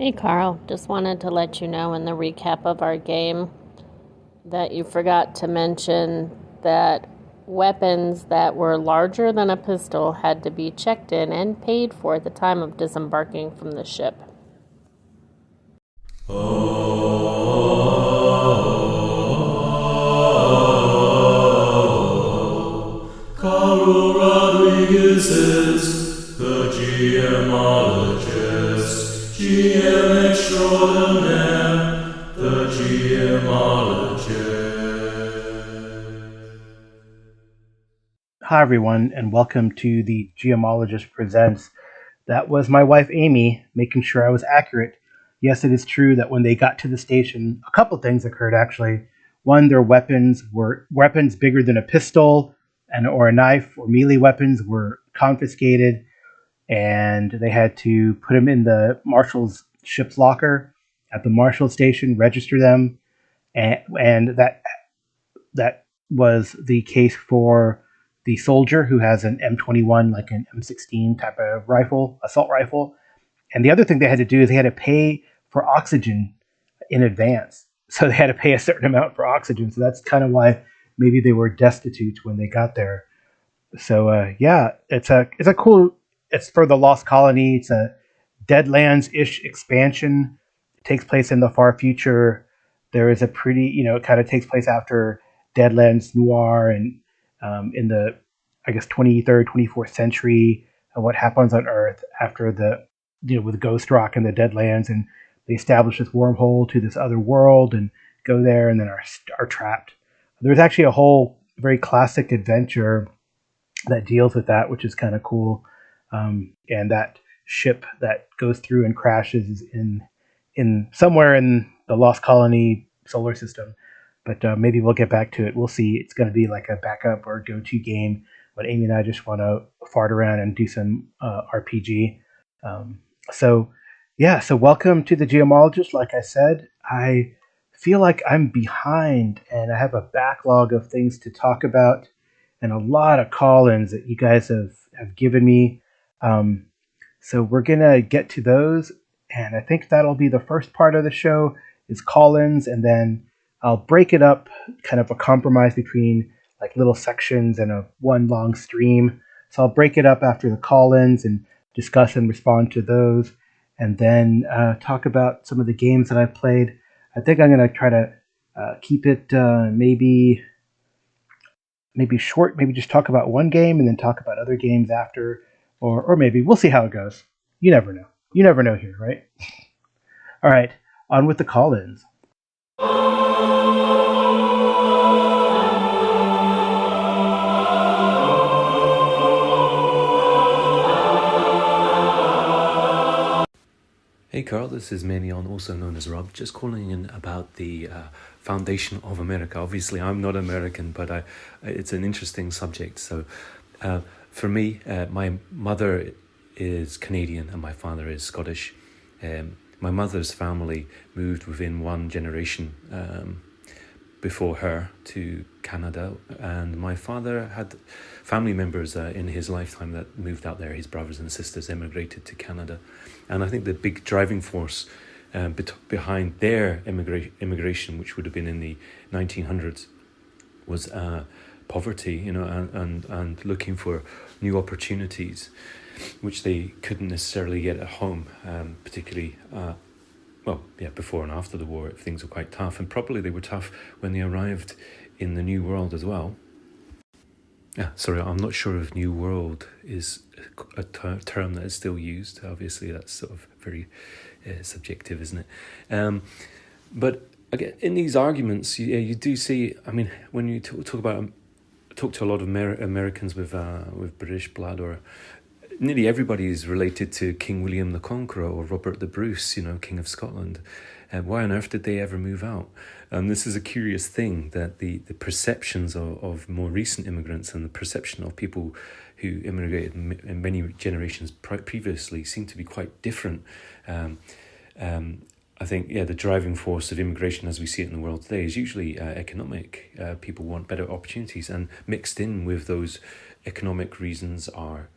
Hey Carl, just wanted to let you know in the recap of our game that you forgot to mention that weapons that were larger than a pistol had to be checked in and paid for at the time of disembarking from the ship. Carl Rodriguez is the GMologist, GM extraordinaire, the GMologist. Hi, everyone, and welcome to the Geomologist Presents. That was my wife, Amy, making sure I was accurate. Yes, it is true that when they got to the station, a couple things occurred, actually. One, their weapons were weapons bigger than a pistol or a knife or melee weapons were confiscated, and they had to put them in the marshal's ship's locker at the marshal station, register them, and that was the case for the soldier who has an M21, like an M16 type of rifle, assault rifle. And the other thing they had to do is they had to pay for oxygen in advance. So they had to pay a certain amount for oxygen. So that's kind of why maybe they were destitute when they got there. So yeah, it's a cool. It's for the Lost Colony. It's a Deadlands ish expansion. It takes place in the far future. There is a pretty, it kind of takes place after Deadlands Noir and in the, I guess, 23rd, 24th century, and what happens on Earth after with Ghost Rock and the Deadlands, and they establish this wormhole to this other world and go there, and then are trapped. There's actually a whole very classic adventure that deals with that, which is kind of cool. And that ship that goes through and crashes is in somewhere in the Lost Colony solar system. But maybe we'll get back to it. We'll see. It's going to be like a backup or go-to game. But Amy and I just want to fart around and do some RPG. So yeah. So welcome to the Geomologist. Like I said, I feel like I'm behind, and I have a backlog of things to talk about and a lot of call-ins that you guys have given me. Um, so we're gonna get to those, and I think that'll be the first part of the show is call-ins, and then I'll break it up, kind of a compromise between like little sections and a one long stream. So I'll break it up after the call-ins and discuss and respond to those, and then talk about some of the games that I've played. I think I'm gonna try to keep it maybe short, maybe just talk about one game and then talk about other games after, or maybe we'll see how it goes. You never know. You never know here, right? All right, on with the call-ins. Hey Carl, this is Manion, also known as Rob, just calling in about the Foundation of America. Obviously, I'm not American, but it's an interesting subject. So, for me, my mother is Canadian and my father is Scottish. My mother's family moved within one generation before her to Canada, and my father had family members in his lifetime that moved out there. His brothers and sisters immigrated to Canada, and I think the big driving force behind their immigration, which would have been in the 1900s, was poverty, and looking for new opportunities, which they couldn't necessarily get at home, particularly. Before and after the war, things were quite tough, and probably they were tough when they arrived in the New World as well. Sorry, I'm not sure if New World is a term that is still used. Obviously, that's sort of very subjective, isn't it? But again, in these arguments, you do see. I mean, when you talk to a lot of Americans with British blood, or nearly everybody is related to King William the Conqueror or Robert the Bruce, King of Scotland. Why on earth did they ever move out? This is a curious thing, that the perceptions of more recent immigrants and the perception of people who immigrated in many generations previously seem to be quite different. I think, the driving force of immigration as we see it in the world today is usually economic. People want better opportunities, and mixed in with those economic reasons are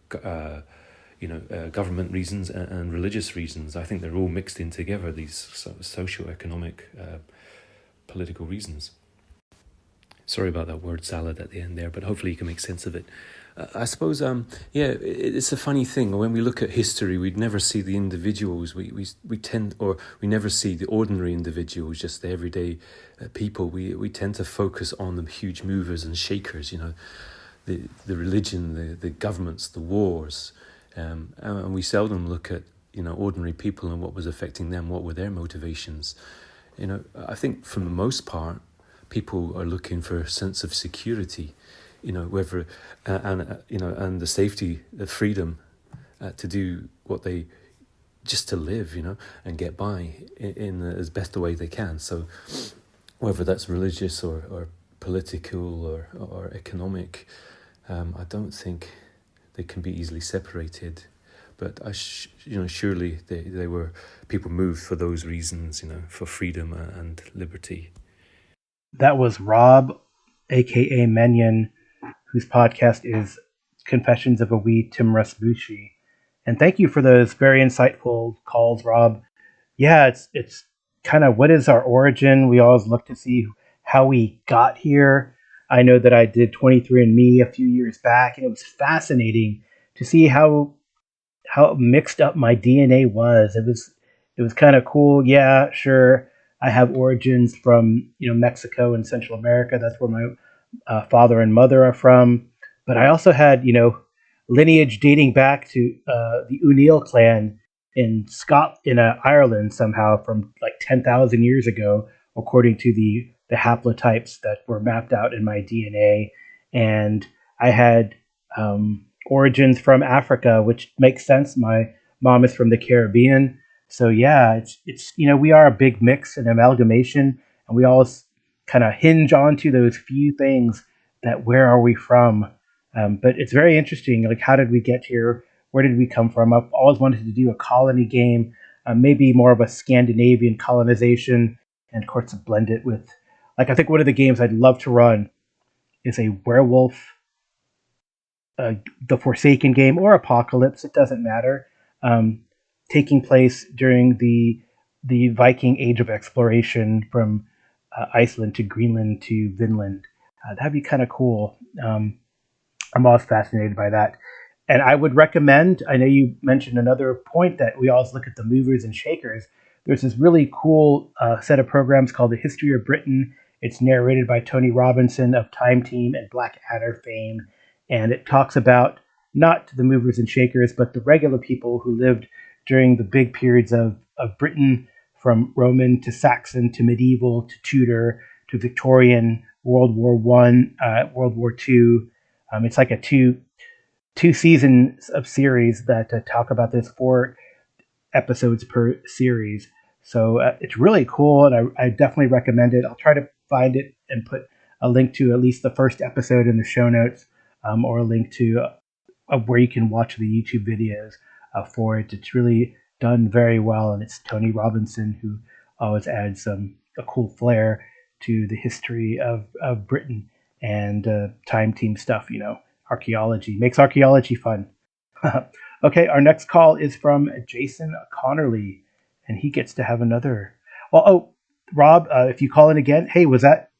government reasons and religious reasons. I think they're all mixed in together, these socio-economic, political reasons. Sorry about that word salad at the end there, but hopefully you can make sense of it. I suppose, it's a funny thing. When we look at history, we'd never see the individuals. We never see the ordinary individuals, just the everyday people. We tend to focus on the huge movers and shakers, the religion, the governments, the wars. And we seldom look at, ordinary people and what was affecting them, what were their motivations. I think for the most part, people are looking for a sense of security, whether and the safety, the freedom to do what they, just to live, and get by in as best a way they can. So whether that's religious or political or economic, I don't think they can be easily separated. But surely they were, people moved for those reasons, for freedom and liberty. That was Rob, aka Menyon, whose podcast is Confessions of a Wee Timras Bushi. And thank you for those very insightful calls, Rob. Yeah, it's kind of, what is our origin? We always look to see how we got here. I know that I did 23andMe a few years back, and it was fascinating to see how mixed up my DNA was. It was kind of cool. Yeah, sure. I have origins from Mexico and Central America. That's where my father and mother are from. But I also had lineage dating back to the O'Neill clan in Ireland somehow from like 10,000 years ago, according to the haplotypes that were mapped out in my DNA. And I had origins from Africa, which makes sense. My mom is from the Caribbean. So yeah, it's we are a big mix and amalgamation, and we all kind of hinge onto those few things that where are we from. But it's very interesting. Like, how did we get here? Where did we come from? I've always wanted to do a colony game, maybe more of a Scandinavian colonization, and of course to blend it with, like, I think one of the games I'd love to run is a werewolf, the Forsaken game or Apocalypse. It doesn't matter. Taking place during the Viking Age of Exploration from Iceland to Greenland to Vinland. That'd be kind of cool. I'm always fascinated by that. And I would recommend, I know you mentioned another point that we always look at the movers and shakers. There's this really cool set of programs called The History of Britain. It's narrated by Tony Robinson of Time Team and Blackadder fame. And it talks about not the movers and shakers, but the regular people who lived during the big periods of Britain, from Roman to Saxon to medieval to Tudor to Victorian, World War One, World War Two. It's like a two seasons of series that talk about this, 4 episodes per series. So it's really cool, and I definitely recommend it. I'll try to find it and put a link to at least the first episode in the show notes, or a link to where you can watch the YouTube videos for it. It's really done very well, and it's Tony Robinson who always adds a cool flair to the history of Britain and Time Team stuff. Archaeology makes archaeology fun. Okay, our next call is from Jason Connerly, and he gets to have another. Well, Rob, if you call in again, hey, was that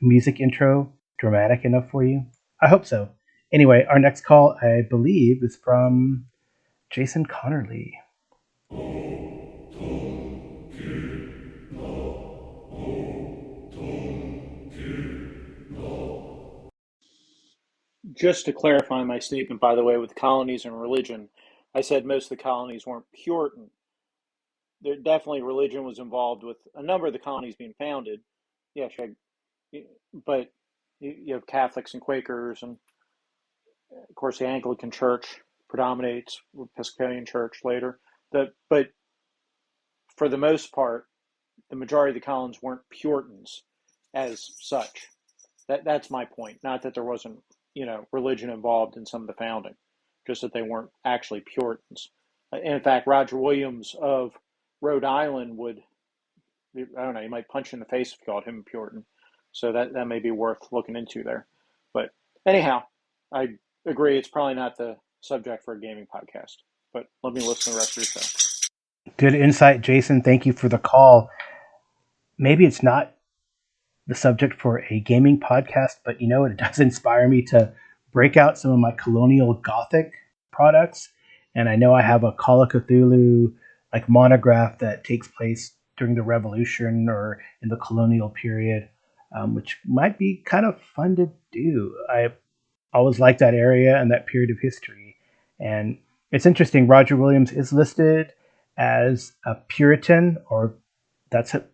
music intro dramatic enough for you? I hope so. Anyway, our next call, I believe, is from Jason Connerly. Just to clarify my statement, by the way, with colonies and religion, I said most of the colonies weren't Puritan. There definitely religion was involved with a number of the colonies being founded. Yeah, sure. But you have Catholics and Quakers, and of course the Anglican Church predominates, Episcopalian Church later. But for the most part, the majority of the colonies weren't Puritans as such. That's my point. Not that there wasn't religion involved in some of the founding, just that they weren't actually Puritans. In fact, Roger Williams of Rhode Island would, I don't know, you might punch you in the face if you called him a Puritan. So that may be worth looking into there. But anyhow, I agree, it's probably not the subject for a gaming podcast. But let me listen to the rest of your show. Good insight, Jason. Thank you for the call. Maybe it's not the subject for a gaming podcast, but you know, it does inspire me to break out some of my Colonial Gothic products. And I know I have a Call of Cthulhu like monograph that takes place during the Revolution or in the colonial period, which might be kind of fun to do. I always liked that area and that period of history. And it's interesting, Roger Williams is listed as a Puritan, or that's it.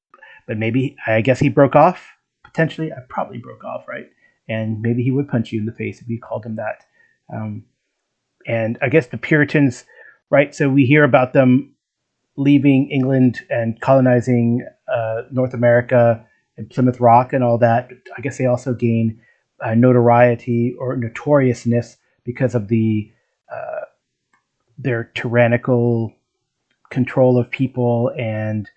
But maybe, I guess he broke off, potentially. I probably broke off, right? And maybe he would punch you in the face if you called him that. And I guess the Puritans, right? So we hear about them leaving England and colonizing North America and Plymouth Rock and all that. But I guess they also gain notoriety or notoriousness because of their tyrannical control of people and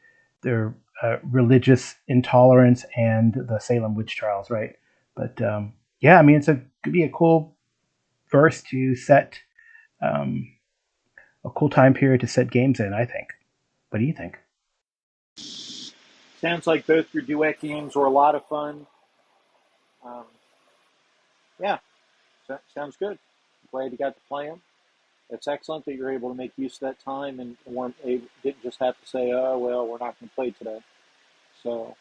their religious intolerance and the Salem witch trials, right? But yeah, I mean, could be a cool verse to set a cool time period to set games in, I think. What do you think? Sounds like both your duet games were a lot of fun. Yeah, sounds good. Glad you got to play them. It's excellent that you're able to make use of that time and didn't just have to say, oh, well, we're not going to play today. So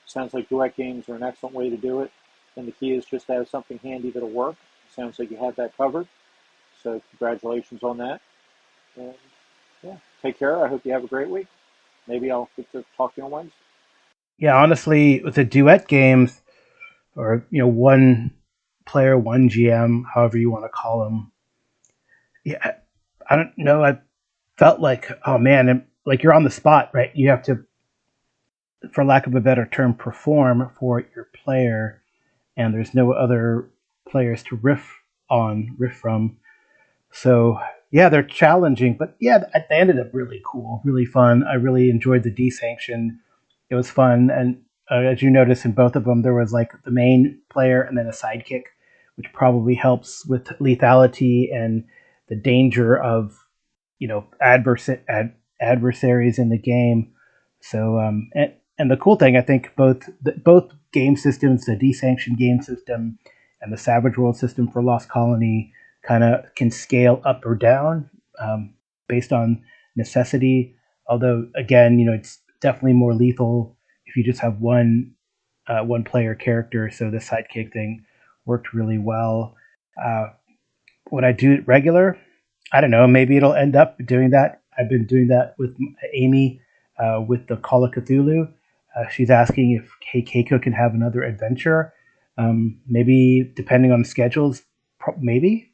sounds like duet games are an excellent way to do it. And the key is just to have something handy that'll work. Sounds like you have that covered. So congratulations on that. And yeah, take care. I hope you have a great week. Maybe I'll get to talk to you on Wednesday. Yeah, honestly, with the duet games, or one player, one GM, however you want to call them. Yeah, I don't know. I felt like, oh man, like you're on the spot, right? You have to, for lack of a better term, perform for your player, and there's no other players to riff from. So yeah, they're challenging, but yeah, they ended up really cool, really fun. I really enjoyed the desanction. It was fun, and as you notice in both of them, there was like the main player and then a sidekick, which probably helps with lethality and the danger of adversaries in the game. So and the cool thing, I think both game systems, the desanction game system and the Savage World system for Lost Colony, kind of can scale up or down based on necessity. Although again, it's definitely more lethal if you just have one player character. So the sidekick thing worked really well. When I do it regular, I don't know, maybe it'll end up doing that. I've been doing that with Amy with the Call of Cthulhu. She's asking if Keiko can have another adventure. Maybe depending on schedules, maybe.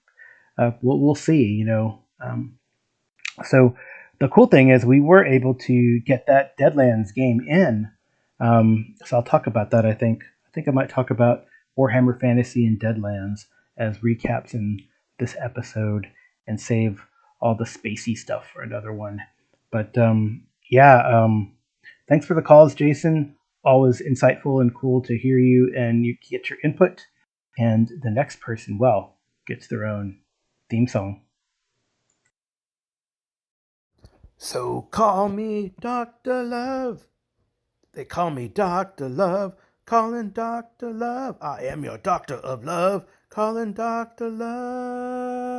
We'll see, So the cool thing is we were able to get that Deadlands game in. So I'll talk about that, I think. I might talk about Warhammer Fantasy and Deadlands as recaps in this episode and save all the spacey stuff for another one. But thanks for the calls, Jason. Always insightful and cool to hear you and you get your input. And the next person, gets their own theme song. So call me Dr. Love. They call me Dr. Love. Calling Dr. Love. I am your doctor of love. Calling Dr. Love.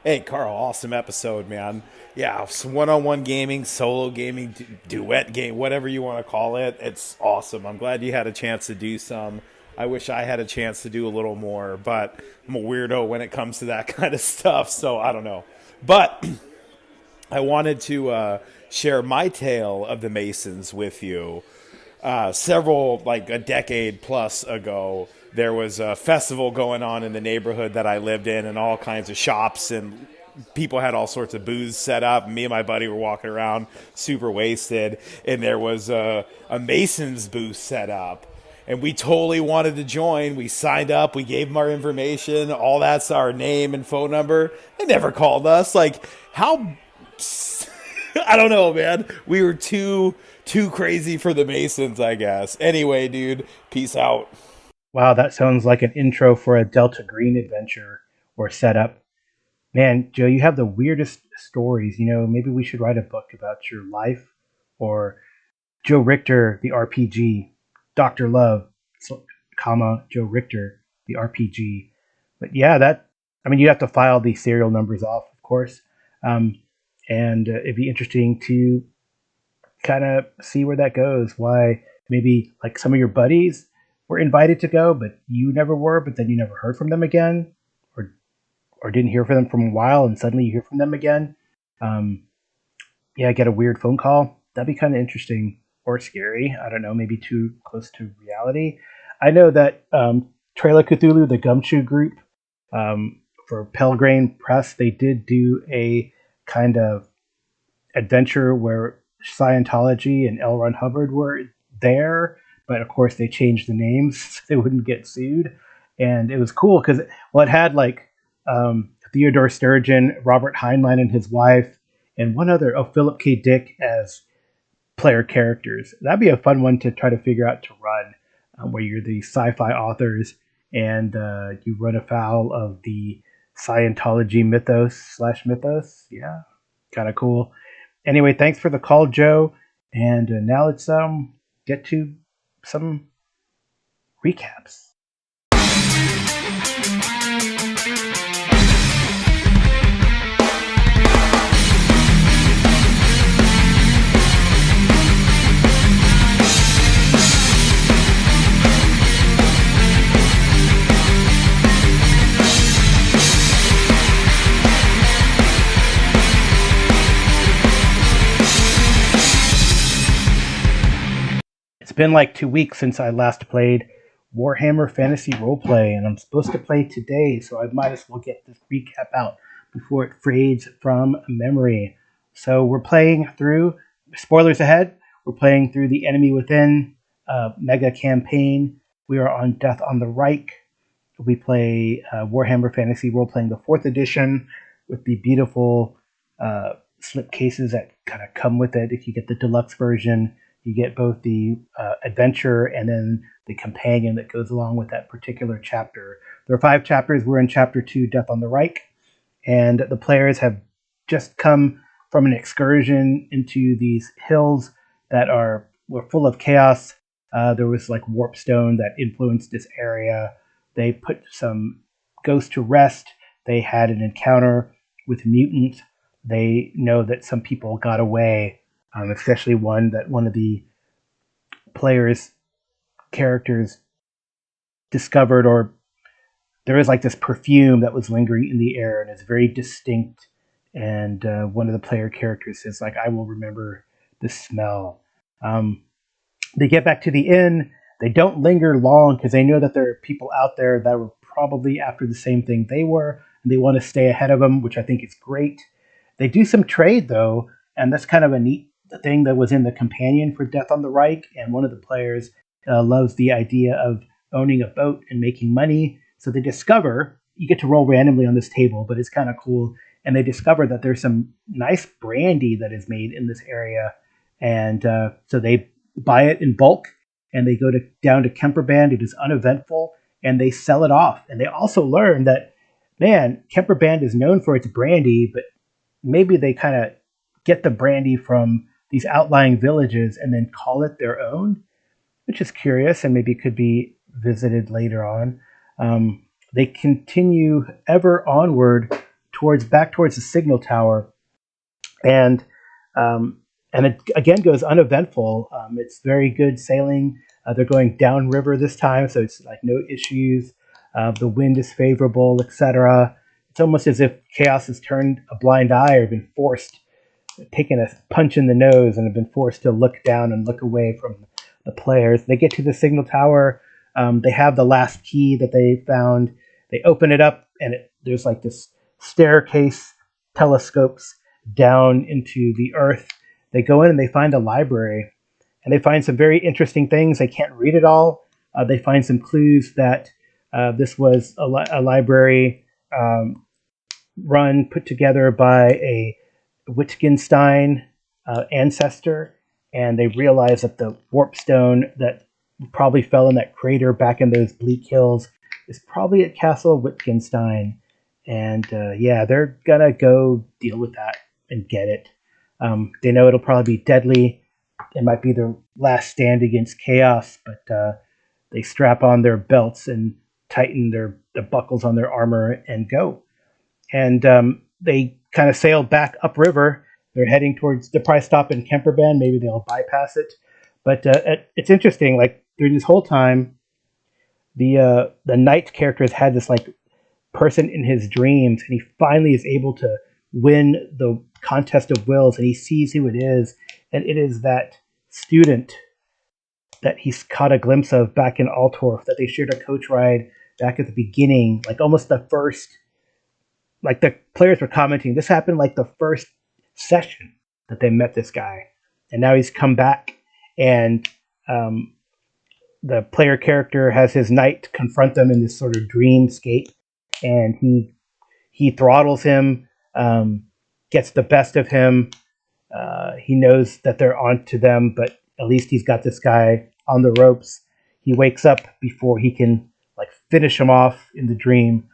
Hey, Carl, awesome episode, man. Yeah, some one-on-one gaming, solo gaming, duet game, whatever you want to call it. It's awesome. I'm glad you had a chance to do some. I wish I had a chance to do a little more, but I'm a weirdo when it comes to that kind of stuff, so I don't know. But I wanted to share my tale of the Masons with you. A decade plus ago, there was a festival going on in the neighborhood that I lived in, and all kinds of shops and people had all sorts of booths set up. Me and my buddy were walking around super wasted, and there was a Masons booth set up. And we totally wanted to join. We signed up. We gave them our information. All that's our name and phone number. They never called us. Like, how... I don't know, man. We were too crazy for the Masons, I guess. Anyway, dude, peace out. Wow, that sounds like an intro for a Delta Green adventure or setup. Man, Joe, you have the weirdest stories. Maybe we should write a book about your life, or Joe Richter, the RPG, Dr. Love, comma, Joe Richter, the RPG. But yeah, you have to file the serial numbers off, of course. Um, and it'd be interesting to kind of see where that goes. Why maybe like some of your buddies were invited to go, but you never were, but then you never heard from them again, or didn't hear from them for a while, and suddenly you hear from them again. Um, yeah, get a weird phone call. That'd be kind of interesting or scary. I don't know, maybe too close to reality. I know that Trail of Cthulhu, the Gumshoe group, for Pelgrane Press, they did do a kind of adventure where Scientology and L. Ron Hubbard were there, but of course they changed the names so they wouldn't get sued. And it was cool because, well, it had like Theodore Sturgeon, Robert Heinlein and his wife, and one other, Philip K. Dick as player characters. That'd be a fun one to try to figure out to run, where you're the sci-fi authors and you run afoul of the Scientology mythos. Yeah, kind of cool. Anyway, thanks for the call, Joe. And now let's get to some recaps. It's been like 2 weeks since I last played Warhammer Fantasy Roleplay, and I'm supposed to play today, so I might as well get this recap out before it fades from memory. So we're playing through, spoilers ahead, we're playing through the Enemy Within mega campaign. We are on Death on the Reich. We play Warhammer Fantasy Roleplaying the 4th edition with the beautiful slip cases that kind of come with it. If you get the deluxe version, you get both the adventure and then the companion that goes along with that particular chapter. There are 5 chapters. We're in Chapter 2, Death on the Reich, and the players have just come from an excursion into these hills that were full of chaos. There was like warp stone that influenced this area. They put some ghosts to rest. They had an encounter with mutants. They know that some people got away, especially one of the players' characters discovered, or there is like this perfume that was lingering in the air and it's very distinct. And one of the player characters says, like, I will remember the smell. They get back to the inn. They don't linger long because they know that there are people out there that were probably after the same thing they were, and they want to stay ahead of them, which I think is great. They do some trade, though, and that's kind of a neat thing that was in the companion for Death on the Reich, and one of the players loves the idea of owning a boat and making money. So they discover, you get to roll randomly on this table, but it's kind of cool, and they discover that there's some nice brandy that is made in this area, and so they buy it in bulk, and they go down to Kemperband. It is uneventful, and they sell it off. And they also learn that, man, Kemperband is known for its brandy, but maybe they kind of get the brandy from these outlying villages and then call it their own, which is curious and maybe could be visited later on. They continue ever onward back towards the signal tower, and it again goes uneventful. It's very good sailing. They're going downriver this time, so it's like no issues. The wind is favorable, etc. It's almost as if Chaos has turned a blind eye or been taken a punch in the nose and have been forced to look down and look away from the players. They get to the signal tower. They have the last key that they found. They open it up, and there's like this staircase, telescopes down into the earth. They go in and they find a library, and they find some very interesting things. They can't read it all. They find some clues that this was a library put together by a Wittgenstein ancestor, and they realize that the warp stone that probably fell in that crater back in those bleak hills is probably at Castle Wittgenstein. And yeah, they're gonna go deal with that and get it. They know it'll probably be deadly. It might be their last stand against chaos, but they strap on their belts and tighten the buckles on their armor and go. And they kind of sail back upriver. They're heading towards. They'll probably stop in Kemperband. Maybe they'll bypass it. But it's interesting. Like through this whole time, the knight character has had this like person in his dreams, and he finally is able to win the contest of wills, and he sees who it is, and it is that student that he's caught a glimpse of back in Altorf, that they shared a coach ride back at the beginning, like almost the first, like the players were commenting, this happened like the first session that they met this guy, and now he's come back, and the player character has his knight confront them in this sort of dreamscape, and he throttles him, gets the best of him. He knows that they're on to them, but at least he's got this guy on the ropes. He wakes up before he can like finish him off in the dream,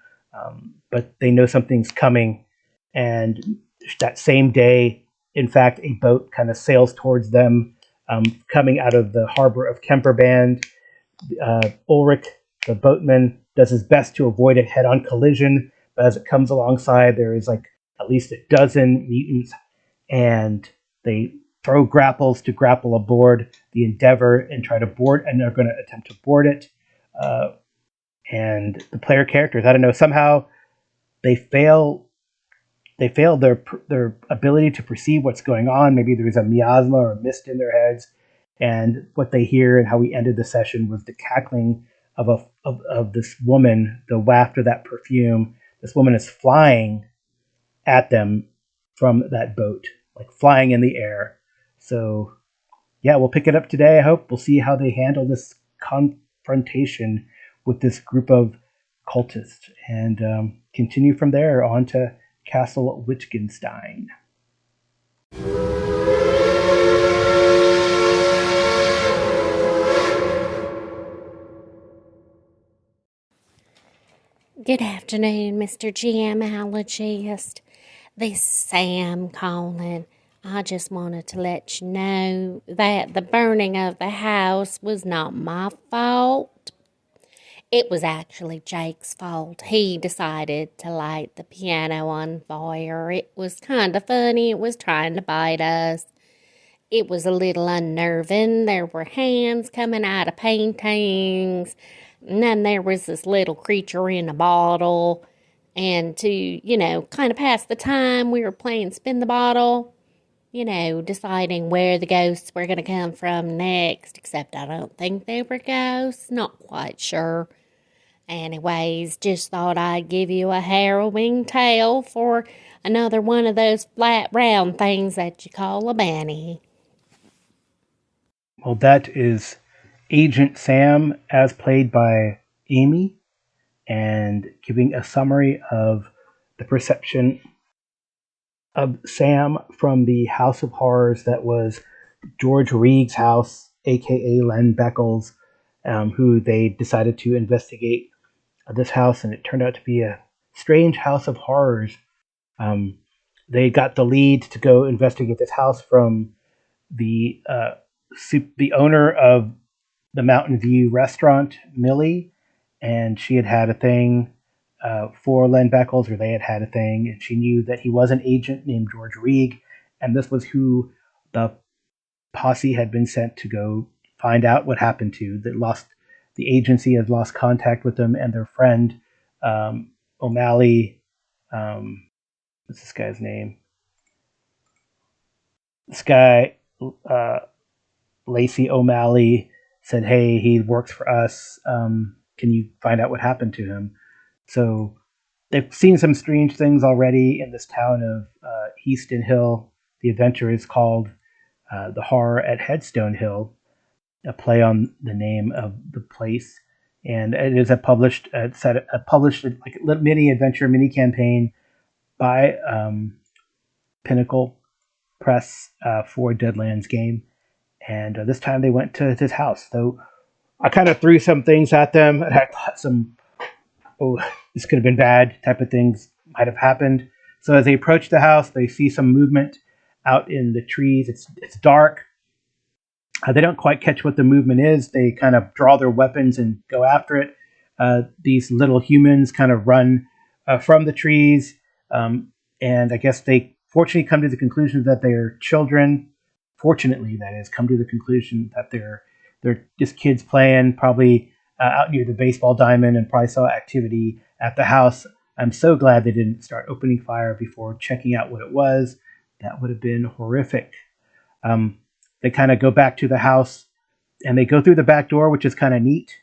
but they know something's coming. And that same day, in fact, a boat kind of sails towards them, coming out of the harbor of Kemperband. Ulrich, the boatman, does his best to avoid a head-on collision, but as it comes alongside, there is like at least a dozen mutants, and they throw grapples to grapple aboard the Endeavor and try to board, and they're going to attempt to board it. And the player characters, I don't know, somehow they fail. They fail their ability to perceive what's going on. Maybe there's a miasma or a mist in their heads, and what they hear and how we ended the session was the cackling of this woman, the waft of that perfume. This woman is flying at them from that boat, like flying in the air. So, yeah, we'll pick it up today. I hope we'll see how they handle this confrontation with this group of cultists, and continue from there on to Castle Wittgenstein. Good afternoon, Mr. Gemologist. This is Sam calling. I just wanted to let you know that the burning of the house was not my fault. It was actually Jake's fault. He decided to light the piano on fire. It was kind of funny. It was trying to bite us. It was a little unnerving. There were hands coming out of paintings. And then there was this little creature in a bottle. And to, kind of pass the time, we were playing Spin the Bottle. Deciding where the ghosts were going to come from next. Except I don't think they were ghosts. Not quite sure. Anyways, just thought I'd give you a harrowing tale for another one of those flat round things that you call a banny. Well, that is Agent Sam as played by Amy, and giving a summary of the perception of Sam from the House of Horrors that was George Reeg's house, aka Len Beckles, who they decided to investigate this house, and it turned out to be a strange house of horrors. They got the lead to go investigate this house from the owner of the Mountain View restaurant, Millie, and she had had a thing for Len Beckles, or they had had a thing, and she knew that he was an agent named George Reeg, and this was who the posse had been sent to go find out what happened to. The agency has lost contact with them, and their friend O'Malley. What's this guy's name? This guy, Lacey O'Malley, said, "Hey, he works for us. Can you find out what happened to him?" So they've seen some strange things already in this town of Easton Hill. The adventure is called The Horror at Headstone Hill, a play on the name of the place, and it is a published like mini adventure, mini campaign by Pinnacle Press for Deadlands game. And this time they went to his house. So I kind of threw some things at them. And I thought some, oh, this could have been bad type of things might have happened. So as they approach the house, they see some movement out in the trees. It's dark. They don't quite catch what the movement is. They kind of draw their weapons and go after it. These little humans kind of run from the trees, and I guess they fortunately come to the conclusion that they're children. Fortunately, that is, come to the conclusion that they're just kids playing, probably out near the baseball diamond, and probably saw activity at the house. I'm so glad they didn't start opening fire before checking out what it was. That would have been horrific. They kind of go back to the house, and they go through the back door, which is kind of neat.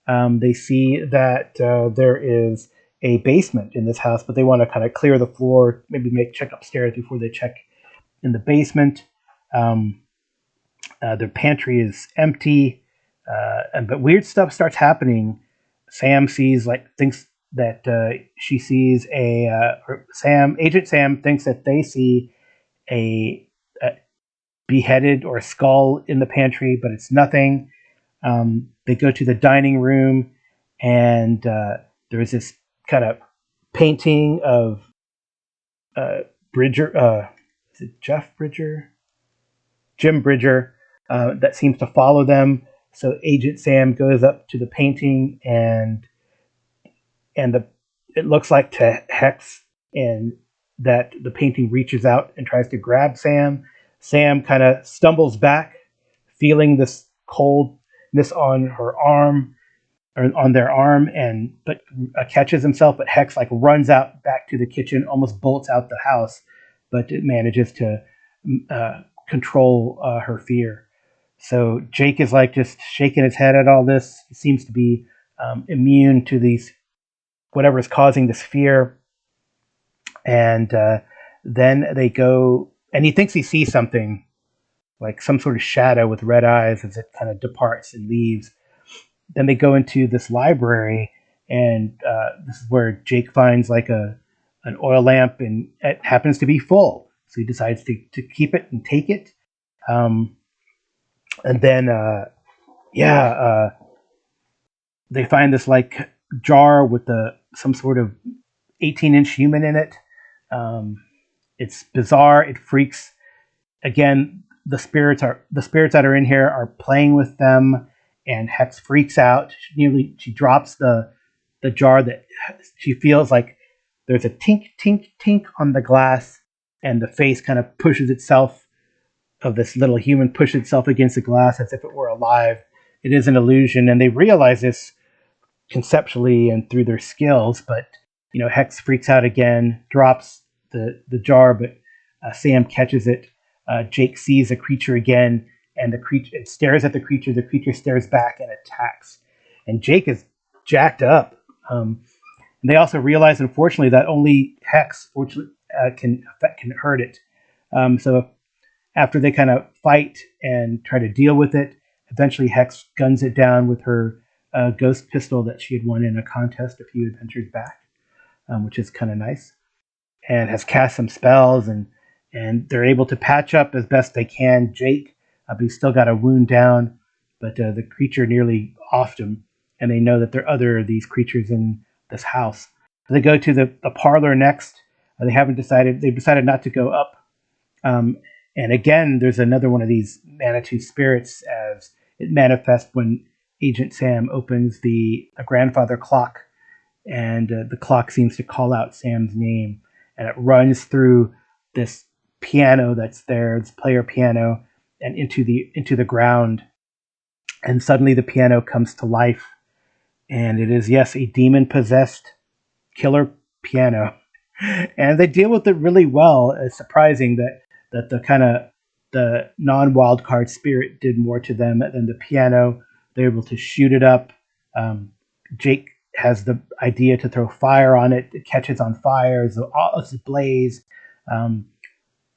They see that there is a basement in this house, but they want to kind of clear the floor, maybe check upstairs before they check in the basement. Their pantry is empty, but weird stuff starts happening. Sam thinks that she sees Agent Sam thinks that they see a beheaded or a skull in the pantry, but it's nothing. They go to the dining room, and there's this kind of painting of Bridger. Is it Jeff Bridger? Jim Bridger, that seems to follow them. So Agent Sam goes up to the painting, and it looks like to Hex, and that the painting reaches out and tries to grab Sam. Sam kind of stumbles back, feeling this coldness on her arm, or on their arm, but catches himself. But Hex runs out back to the kitchen, almost bolts out the house, but it manages to control her fear. So Jake is just shaking his head at all this. He seems to be immune to these whatever is causing this fear. And then they go, and he thinks he sees something, like some sort of shadow with red eyes, as it kind of departs and leaves. Then they go into this library, and this is where Jake finds an oil lamp, and it happens to be full. So he decides to keep it and take it. And then, they find this jar with some sort of 18-inch human in it. It's bizarre. It freaks. Again, the spirits that are in here are playing with them, and Hex freaks out. She drops the jar. That she feels like there's a tink, tink, tink on the glass, and the face kind of pushes itself, of this little human, pushes itself against the glass as if it were alive. It is an illusion, and they realize this conceptually and through their skills. But Hex freaks out again, drops the jar, but Sam catches it. Jake sees the creature again, and it stares at the creature. The creature stares back and attacks. And Jake is jacked up. And they also realize, unfortunately, that only Hex can hurt it. So after they kind of fight and try to deal with it, eventually Hex guns it down with her ghost pistol that she had won in a contest a few adventures back, which is kind of nice, and has cast some spells, and they're able to patch up as best they can Jake, but he's still got a wound down, but the creature nearly offed him, and they know that there are other of these creatures in this house. So they go to the parlor next. They've decided not to go up. And again, there's another one of these Manitou spirits, as it manifests when Agent Sam opens the grandfather clock, and the clock seems to call out Sam's name, and it runs through this piano that's there, this player piano, and into the ground. And suddenly the piano comes to life, and it is, yes, a demon-possessed killer piano. And they deal with it really well. It's surprising that the non-wild card spirit did more to them than the piano. They're able to shoot it up. Jake has the idea to throw fire on it. It catches on fire. It's a blaze.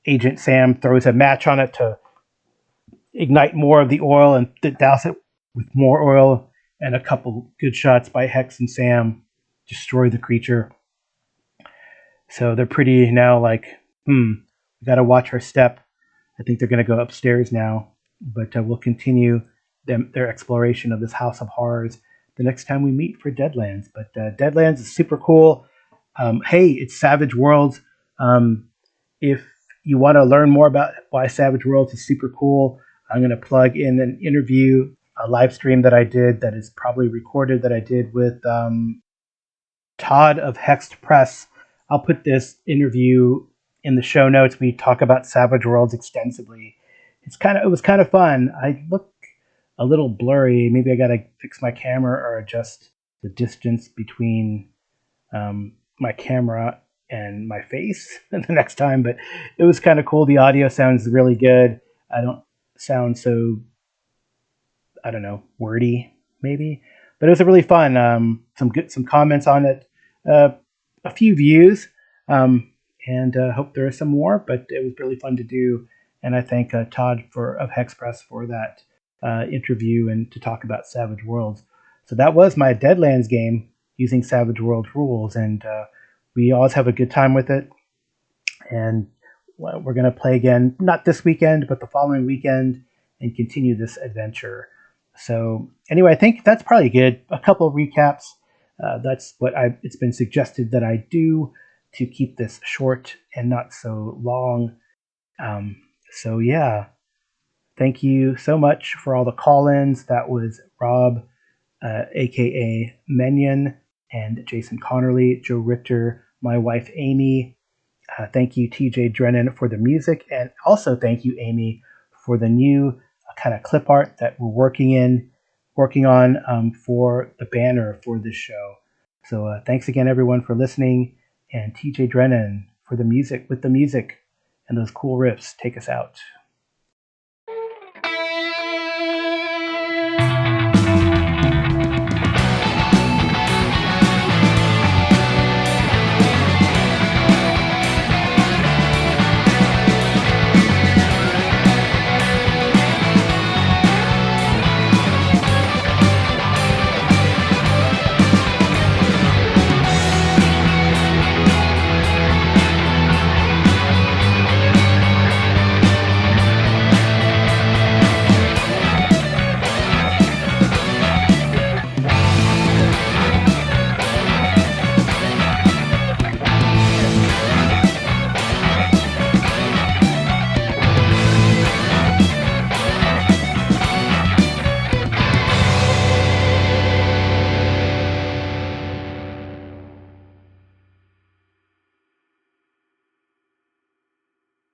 Agent Sam throws a match on it to ignite more of the oil and douse it with more oil. And a couple good shots by Hex and Sam destroy the creature. So they're pretty now we got to watch our step. I think they're going to go upstairs now, but we'll continue their exploration of this House of Horrors the next time we meet for Deadlands. But Deadlands is super cool. Hey, it's Savage Worlds. If you want to learn more about why Savage Worlds is super cool, I'm going to plug in an interview, a live stream that I did that is probably recorded that I did with Todd of Hexed Press. I'll put this interview in the show notes. We talk about Savage Worlds extensively. It was kind of fun. I look a little blurry. Maybe I got to fix my camera or adjust the distance between my camera and my face the next time. But it was kind of cool. The audio sounds really good. I don't sound so, I don't know, wordy maybe. But it was really fun. Some comments on it, a few views, and hope there are some more. But it was really fun to do, and I thank Todd of Hexpress for that interview and to talk about Savage Worlds. So that was my Deadlands game using Savage Worlds rules, and we always have a good time with it. And we're going to play again, not this weekend, but the following weekend, and continue this adventure. So anyway, I think that's probably good. A couple of recaps. That's what it's been suggested that I do to keep this short and not so long. So yeah, thank you so much for all the call-ins. That was Rob, aka Menyon, and Jason Connerly, Joe Richter, my wife Amy. Thank you, TJ Drennan, for the music, and also thank you, Amy, for the new kind of clip art that we're working on for the banner for this show. So thanks again, everyone, for listening, and TJ Drennan for the music and those cool riffs. Take us out.